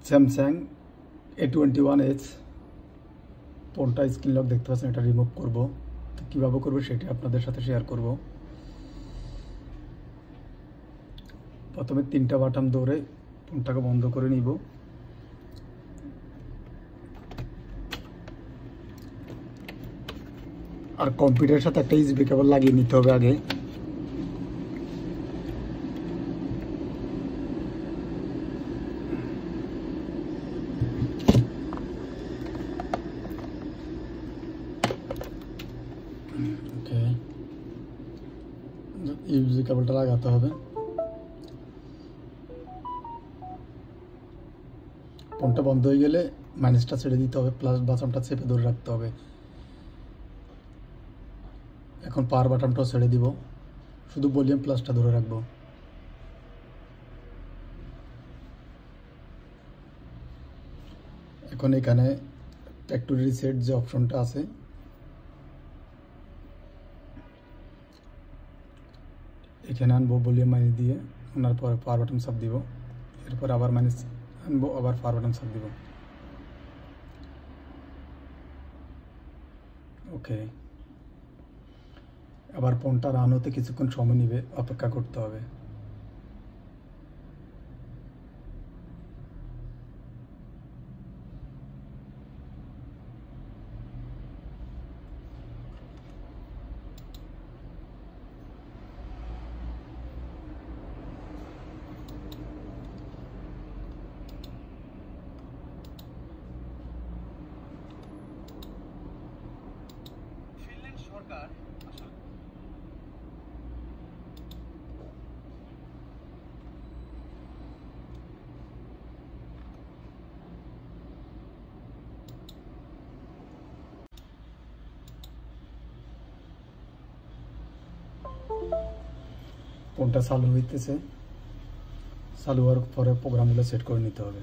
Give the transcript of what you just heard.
Samsung A21H ফোনটা screen lock দেখতে পাচ্ছেন, এটা রিমুভ করব। তো কীভাবে করবো সেটা আপনাদের সাথে শেয়ার করব। প্রথমে 3টা বাটন ধরে ফোনটাকে বন্ধ করে নিব। আর কম্পিউটারের সাথে একটা ইউএসবি কেবল লাগিয়ে নিতে হবে আগে। ওকে, ইউএসবি কেবলটা লাগাতে হবে। ফোনটা বন্ধ হয়ে গেলে মাইনাসটা ছেড়ে দিতে হবে, প্লাস বাটনটা চেপে ধরে রাখতে হবে। এখন পাওয়ার বাটনটাও ছেড়ে দিব, শুধু ভলিউম প্লাসটা ধরে রাখবো। এখন এখানে ফ্যাক্টরি রিসেট যে অপশনটা আছে, এখানে আনবো ভলিউম মাইনাস দিয়ে, আনার পরে পাওয়ার বাটন চাপ দিব, এরপর আবার মাইনাস আনবো, আবার পাওয়ার বাটন চাপ দিব। ওকে, আবার ফোনটা রান হতে কিছুক্ষণ সময় নেবে, অপেক্ষা করতে হবে। ফোনটা চালু হইতেছে, চালু হওয়ার পরে প্রোগ্রামগুলো সেট করে নিতে হবে।